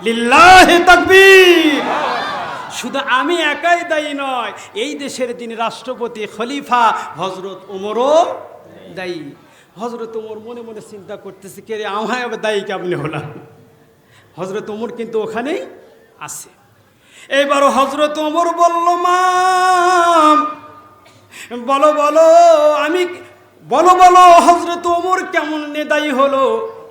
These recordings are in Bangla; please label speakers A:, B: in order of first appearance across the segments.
A: লিল্লাহি তাকবীর। শুধু আমি একাই দায়ী নয়, এই দেশের যিনি রাষ্ট্রপতি খলিফা হযরত ওমরও দায়ী। হযরত ওমর মনে মনে চিন্তা করতেছে, কে রে আমায় আবার দায়ী কেমনে হলাম? হযরত ওমর কিন্তু ওখানেই আছে। এইবারও হযরত ওমর বলল, মা বলো বলো আমি বলো বলো হযরত ওমর কেমন দায়ী হলো?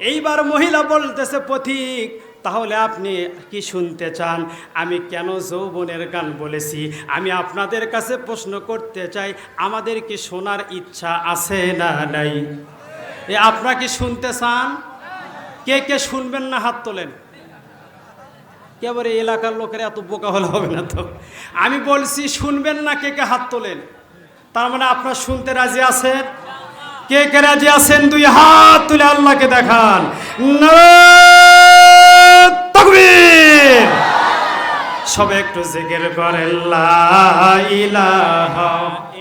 A: এইবার মহিলা বলতেছে, পথিক তাহলে আপনি কি শুনতে চান? আমি কেন যৌবনের গান বলেছি? আমি আপনাদের কাছে প্রশ্ন করতে চাই, আমাদের কি শোনার ইচ্ছা আছে না নাই? আপনারা কি শুনতে চান? কে কে শুনবেন না হাত তোলেন। একেবারে এলাকার লোকেরা এত বোকা হলে হবে না তো। আমি বলছি শুনবেন না, কে কে হাত তোলেন। তার মানে আপনারা শুনতে রাজি আছেন? কে কে রাজি আছেন? দুই হাত তুলে আল্লাহকে দেখান। নারায়ে তাকবীর। সবাই একটু জিকির করেন, লা ইলাহা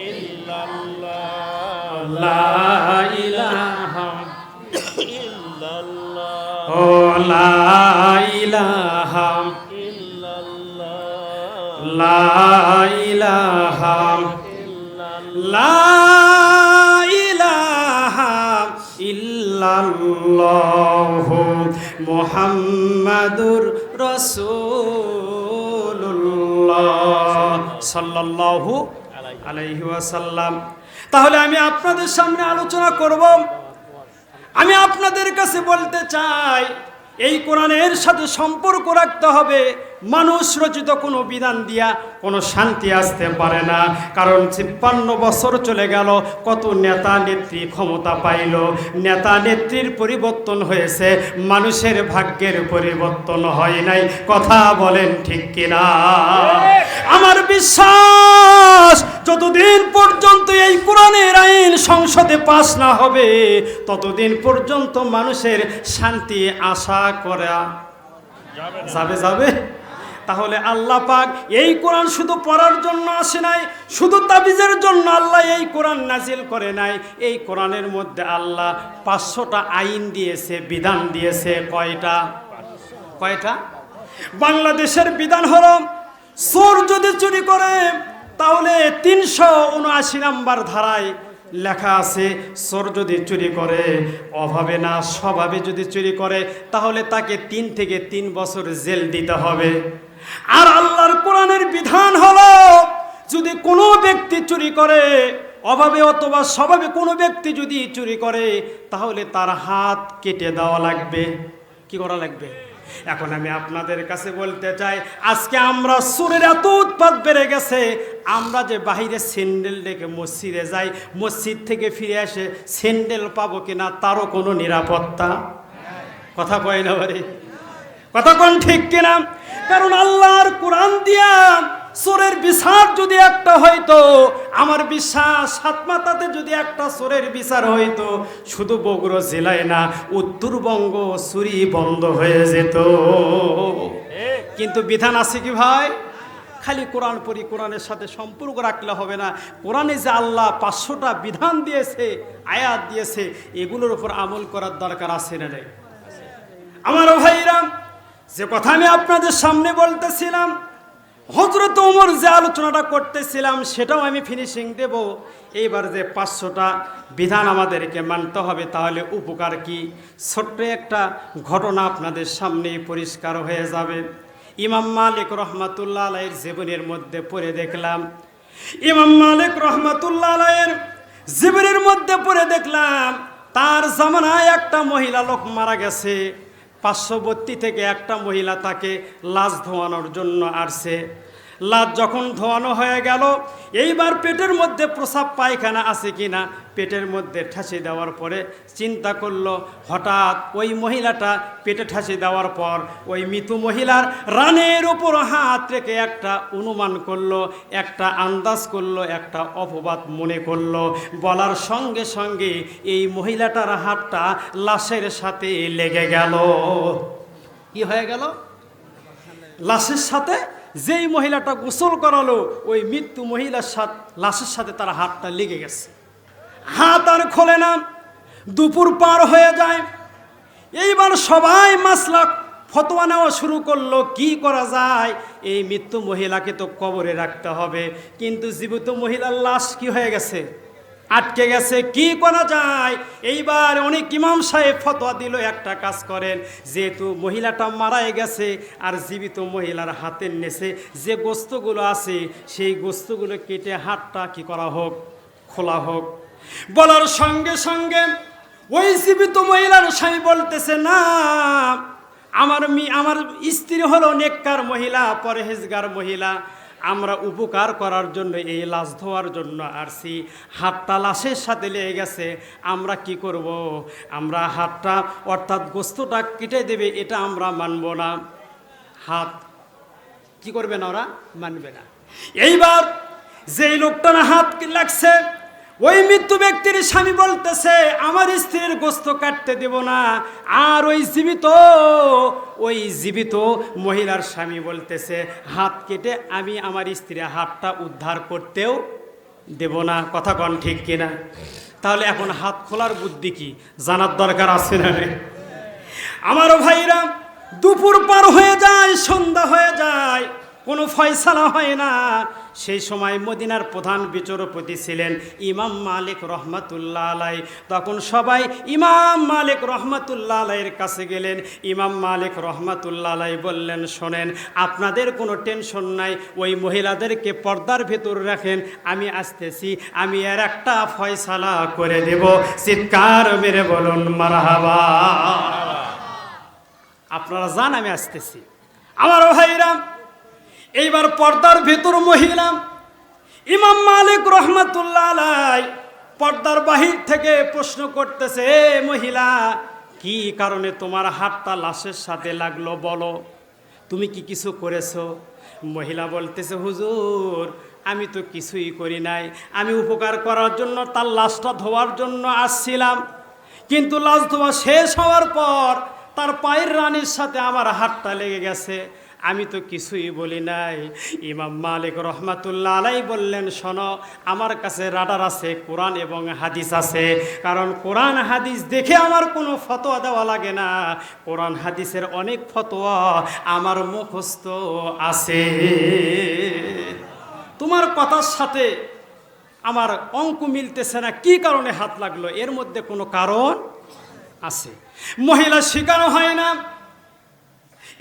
A: ইল্লাল্লাহ, লা ইলাহা ইল্লাল্লাহ, ও লা ইলাহা ইল্লাল্লাহ, লা ইলাহা ইল্লাল্লাহু মুহাম্মাদুর রাসূলুল্লাহ সাল্লাল্লাহু আলাইহি ওয়াসাল্লাম। তাহলে আমি আপনাদের সামনে আলোচনা করব। আমি আপনাদের কাছে বলতে চাই, এই কোরআনের সাথে সম্পর্ক রাখতে হবে। মানুষ রচিত কোনো বিধান দিয়া কোনো শান্তি আসতে পারে না। কারণ ৫৩ বছর চলে গেল, কত নেতা নেত্রী ক্ষমতা পাইল, নেতা নেত্রীর পরিবর্তন হয়েছে, মানুষের ভাগ্যের পরিবর্তন হয় নাই। কথা বলেন ঠিক কিনা? আমার বিশ্বাস, যতদিন পর্যন্ত এই কোরআনের আইন সংসদে পাস না হবে, ততদিন পর্যন্ত মানুষের শান্তি আশা করা যাবে। তাহলে আল্লাহ পাক এই কোরআন শুধু পড়ার জন্য আসে নাই, শুধু তাবিজের জন্য আল্লাহ এই কোরআন নাজিল করে নাই। এই কোরআনের মধ্যে আল্লাহ ৫০০টা আইন দিয়েছে, বিধান দিয়েছে। কয়টা? বাংলাদেশের বিধান হলো, চোর যদি চুরি করে তাহলে ৩৭৯ নম্বর ধারায় লেখা আছে, চোর যদি চুরি করে, অভাবে না স্বভাবে যদি চুরি করে, তাহলে তাকে ৩ থেকে ৩ বছর জেল দিতে হবে। আর আল্লাহর কোরআনের বিধান হলো, যদি কোনো ব্যক্তি চুরি করে, অভাবে অথবা স্বভাবে কোনো ব্যক্তি যদি চুরি করে, তাহলে তার হাত কেটে দেওয়া লাগবে। কি করা লাগবে? এখন আমি আপনাদের কাছে বলতে চাই, আজকে আমরা চোরের এত উৎপাত বেড়ে গেছে, আমরা যে বাহিরে স্যান্ডেল রেখে মসজিদে যাই, মসজিদ থেকে ফিরে এসে স্যান্ডেল পাবো কিনা তারও কোনো নিরাপত্তা। কথা কয় না বারে? কথা কোন ঠিক কিনা? কারণ আল্লাহর কোরআন দিয়া চোরের বিচার যদি একটা হইতো, আমার বিশ্বাস সাতমাথাতে যদি একটা চোরের বিচার হইতো, শুধু বগুড়া জেলায় না, উত্তরবঙ্গ চুরি বন্ধ হয়ে যেত। কিন্তু বিধান আছে কি ভাই? খালি কোরআন পড়ি, কোরআনের সাথে সম্পর্ক রাখলে হবে না। কোরআনে যে আল্লাহ ৫০০টা বিধান দিয়েছে, আয়াত দিয়েছে, এগুলোর উপর আমল করার দরকার আছে না নাই? আমার ভাইরা, যে কথা আমি আপনাদের সামনে বলতেছিলাম, হযরত ওমর যে আলোচনাটা করতেছিলাম, সেটাও আমি ফিনিশিং দেব। এইবার যে ৫০০টা বিধান আমাদেরকে মানতে হবে, তাহলে উপকার কি? ছোট্ট একটা ঘটনা আপনাদের সামনে পরিষ্কার হয়ে যাবে। ইমাম মালিক রহমাতুল্লাহ আলাইহির জীবনের মধ্যে পড়ে দেখলাম, ইমাম মালিক রহমাতুল্লাহ আলাইহির জীবনের মধ্যে পড়ে দেখলাম, তার জামানায় একটা মহিলা লোক মারা গেছে। পার্শ্ববর্তী থেকে একটা মহিলা তাকে লাশ ধোয়ানোর জন্য আসছে। লাশ যখন ধোয়ানো হয়ে গেল, এইবার পেটের মধ্যে প্রসাব পায়খানা আছে কিনা পেটের মধ্যে ঠাসি দেওয়ার পরে চিন্তা করলো, হঠাৎ ওই মহিলাটা পেটে ঠাসি দেওয়ার পর ওই মৃত্যু মহিলার রানের উপর হাত রেখে একটা অনুমান করলো, একটা আন্দাজ করলো, একটা অপবাদ মনে করলো। বলার সঙ্গে সঙ্গে এই মহিলাটার হাতটা লাশের সাথে লেগে গেল। কি হয়ে গেল? লাশের সাথে। যেই মহিলাটা গোসল করালো, ওই মৃত্যু মহিলার সাথে লাশের সাথে তার হাতটা লেগে গেছে। হাত আর খোলে না। দুপুর পার হয়ে যায়। এইবার সবাই মাসলা ফতোয়া নেওয়া শুরু করলো কি করা যায়, এই মৃত্যু মহিলাকে তো কবরে রাখতে হবে, কিন্তু জীবিত মহিলার লাশ কি হয়ে গেছে, আটকে গেছে, কি করা যায়। এইবার অনেক ইমাম সাহেব ফতোয়া দিল, একটা কাজ করেন, যেহেতু মহিলাটা মারাই গেছে আর জীবিত মহিলার হাতের নিচে যে গোস্তগুলো আছে সেই গোস্তগুলো কেটে হাতটা কি করা হোক, খোলা হোক। বলার সঙ্গে সঙ্গে ওই জীবিত মহিলার স্বামী বলতেছে, না, আমার স্ত্রী হলো নেককার মহিলা, পরহেজগার মহিলা, আমরা উপকার করার জন্য এই লাশ ধোয়ার জন্য আসছি, হাতটা লাশের সাথে লেগে গেছে, আমরা কি করব, আমরা হাতটা অর্থাৎ গোস্তটা কেটে দেবে এটা আমরা মানব না। হাত কি করবে না, ওরা মানবে না। এইবার যেই লোকটার হাত লাগছে ওই মৃত্যু ব্যক্তির স্বামী বলতেছে, আমার স্ত্রীর গোস্ত কাটতে দেব না। আর ওই জীবিত মহিলার স্বামী বলতেছে, হাত কেটে আমি আমার স্ত্রীর হাতটা উদ্ধার করতেও দেব না। কথা কন ঠিক কিনা? তাহলে এখন হাত খোলার বুদ্ধি কি জানার দরকার আছে না? আমার ভাইরা, দুপুর পার হয়ে যায়, সন্ধ্যা হয়ে যায়, কোনো ফয়সালা হয় না। সেই সময় মদিনার প্রধান বিচারপতি ছিলেন ইমাম মালিক রহমাতুল্লাহ আলাই। তখন সবাই ইমাম মালিক রহমাতুল্লাহ আলাইয়ের কাছে গেলেন। ইমাম মালিক রহমাতুল্লাহ আলাই বললেন, শোনেন, আপনাদের কোনো টেনশন নাই, ওই মহিলাদেরকে পর্দার ভেতর রাখেন, আমি আসতেছি, আমি এর একটা ফয়সালা করে দেব। চিৎকার মেরে বলুন মারহাবা। আপনারা যান, আমি আসতেছি। আমার ভাইরা, এইবার পর্দার ভেতর মহিলা ইমাম মালিক রহমাতুল্লাহ আলাই পর্দার বাহির থেকে প্রশ্ন করতেছে, এ মহিলা, কি কারণে তোমার হাতটা লাশের সাথে লাগলো, বলো, তুমি কি কিছু করেছো? মহিলা বলতেছে, হুজুর, আমি তো কিছুই করি নাই, আমি উপকার করার জন্য তার লাশটা ধোয়ার জন্য আসছিলাম, কিন্তু লাশ ধোয়া শেষ হওয়ার পর তার পায়ের রানীর সাথে আমার হাতটা লেগে গেছে, আমি তো কিছুই বলি নাই। ইমাম মালিক রহমাতুল্লাহ আলাই বললেন, শোনো, আমার কাছে রাডার আছে, কোরআন এবং হাদিস আছে, কারণ কোরআন হাদিস দেখে আমার কোনো ফতোয়া দেওয়া লাগে না, কোরআন হাদিসের অনেক ফতোয়া আমার মুখস্থ আছে। তোমার কথার সাথে আমার অঙ্ক মিলতেছে না, কি কারণে হাত লাগলো, এর মধ্যে কোনো কারণ আছে। মহিলা স্বীকার হয় না।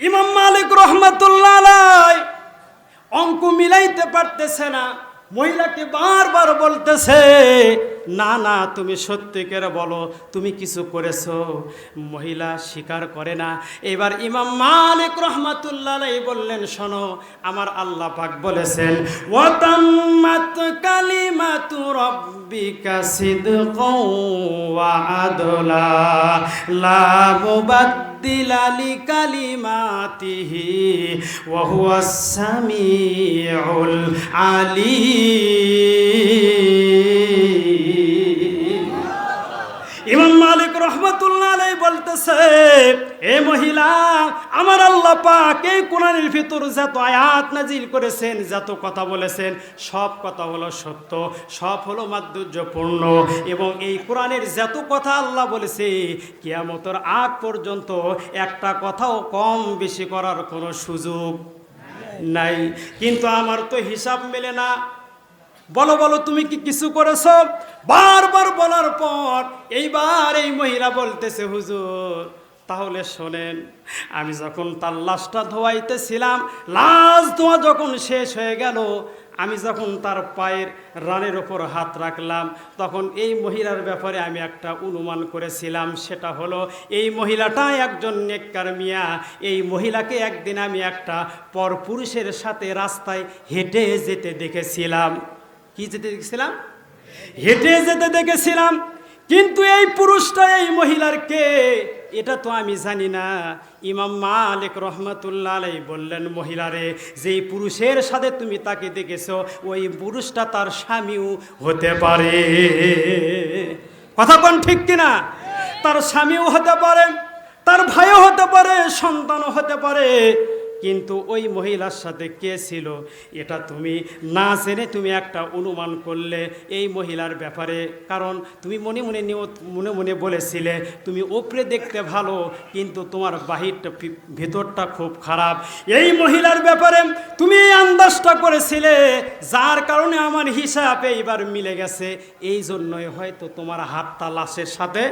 A: ইমাম মালিক রহমাতুল্লাহ আলাই অঙ্ক মিলাইতে পারতেছে না, মহিলাকে বারবার বলতেছে, না না, তুমি সত্যি করে বলো, তুমি কিছু করেছো। মহিলা স্বীকার করে না। এবার ইমাম মালিক রহমাতুল্লাহ আলাইহি বললেন, শোনো, আমার আল্লাহ পাক বলেছেন, ওয়াতাম্মাত কালিমাতু রাব্বিকা সিদকাও ওয়া আদলা লা মুবাদ্দিলা লিকালিমাতিহি ওয়া হুয়াস সামিউল আলিম। ইমাম মালিক রহমাতুল্লাহ আলাইহি বলতেছে, এ মহিলা, আমার আল্লাহ পাক এই কোরআনের ভিতর যত আয়াত নাজিল করেছেন, যত কথা বলেছেন, সব কথা হলো সত্য, সব হলো মাধুর্যপূর্ণ, এবং এই কোরআনের যত কথা আল্লাহ বলেছে কিয়ামতের আগ পর্যন্ত একটা কথাও কম বেশি করার কোনো সুযোগ নাই। কিন্তু আমার তো হিসাব মেলে না, বলো বলো, তুমি কি কিছু করেছো? বারবার বলার পর এইবার এই মহিলা বলতেছে, হুজুর, তাহলে শোনেন, আমি যখন তার লাশটা ধোয়াইতেছিলাম, লাশ ধোয়া যখন শেষ হয়ে গেল, আমি যখন তার পায়ের রানের ওপর হাত রাখলাম, তখন এই মহিলার ব্যাপারে আমি একটা অনুমান করেছিলাম, সেটা হলো এই মহিলাটা একজন নেককার মিয়া। এই মহিলাকে একদিন আমি একটা পরপুরুষের সাথে রাস্তায় হেঁটে যেতে দেখেছিলাম। কি যেতে দেখেছিলাম? হেঁটে যেতে দেখেছিলাম। কিন্তু এই পুরুষটা এই মহিলার কে এটা তো আমি জানি না। ইমাম মালিক রহমাতুল্লাহ আলাইহি বললেন, মহিলারে, যেই পুরুষের সাথে তুমি তাকে দেখেছো, ওই পুরুষটা তার স্বামীও হতে পারে। কথা কোন ঠিক কিনা? তার স্বামীও হতে পারে, তার ভাইও হতে পারে, সন্তানও হতে পারে। কিন্তু ওই মহিলার সাথে কে ছিল এটা তুমি না জেনে তুমি একটা অনুমান করলে এই মহিলার ব্যাপারে। কারণ তুমি মনে মনে বলেছিলে তুমি উপরে দেখতে ভালো, কিন্তু তোমার বাহিরটা ভেতরটা খুব খারাপ। এই মহিলার ব্যাপারে তুমি এই আন্দাজটা করেছিলে, যার কারণে আমার হিসাব এইবার মিলে গেছে। এই জন্যই হয়তো তোমার হাতটা লাশের সাথে,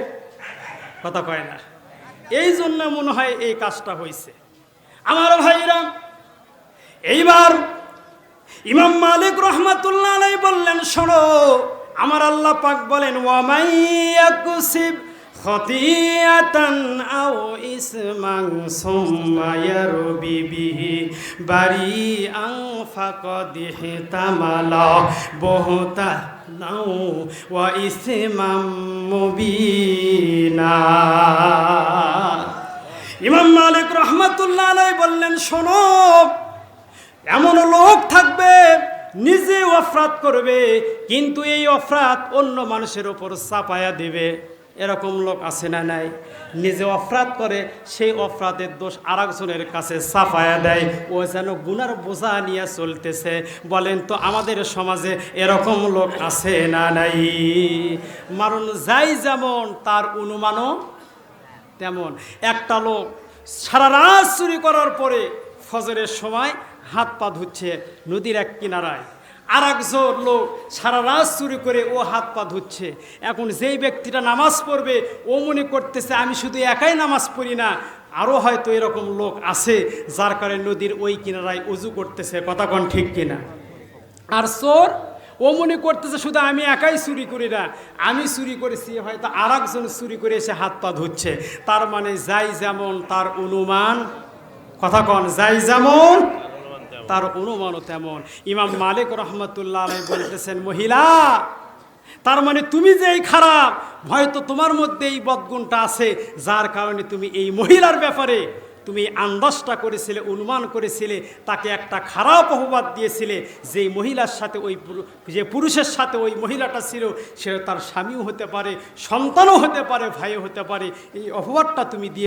A: কথা কয় না, এই জন্য মনে হয় এই কাজটা হয়েছে। আমার ভাইরা, এইবার ইমাম মালিক রহমাতুল্লাহ আলাইহি বললেন, শোনো, আমার আল্লাহ পাক বলেন, ওয়ামাইয়াকুসিব খতিয়াতান আও ইসমান সুম্মা ইয়ারবি বিহি বারিআন ফাকাদ ইহতামালা বুহতানাও ওয়া ইসমান মুবিনা। ইমাম মালিক রহমাতুল্লাহ আলাইহি বললেন, শোনো, এমন লোক থাকবে নিজে অপরাধ করবে, কিন্তু এই অপরাধ অন্য মানুষের ওপর চাপায়া দেবে। এরকম লোক আছে না নাই? নিজে অপরাধ করে সেই অপরাধের দোষ আরেকজনের কাছে চাপায়া দেয়, ও যেন গুনার বোঝা নিয়ে চলতেছে। বলেন তো আমাদের সমাজে এরকম লোক আছে না নাই? মারুন যাই যেমন তার অনুমানও তেমন। একটা লোক সারা রাত চুরি করার পরে ফজরের সময় হাত পা ধুচ্ছে নদীর এক কিনারায়, আর একজন লোক সারা রাত চুরি করে ও হাত পা ধুচ্ছে। এখন যেই ব্যক্তিটা নামাজ পড়বে ও মনে করতেছে আমি শুধু একাই নামাজ পড়ি না, আরও হয়তো এরকম লোক আছে যার কারণে নদীর ওই কিনারায় উজু করতেছে, কথা কোন ঠিক কিনা? আর চোর ও মনে করতেছে শুধু আমি একাই চুরি করি না, আমি চুরি করেছি, হয়তো আর একজন চুরি করে এসে হাত পা ধুচ্ছে। তার মানে যাই যেমন তার অনুমান, কথা কন, যাই যেমন তার অনুমানও তেমন। ইমাম মালিক রহমতুল্লাহ আলাইহি বলতেছেন, মহিলা, তার মানে তুমি যে এই খারাপ, হয়তো তোমার মধ্যে এই বদগুণটা আছে, যার কারণে তুমি এই মহিলার ব্যাপারে তুমি আন্দাজটা করেছিলে, অনুমান করেছিলে, তাকে একটা খারাপ অপবাদ দিয়েছিলে। যেই মহিলার সাথে যে পুরুষের সাথে ওই মহিলাটা ছিল সে তার স্বামীও হতে পারে, সন্তানও হতে পারে, ভাইও হতে পারে। এই অপবাদটা তুমি দিয়ে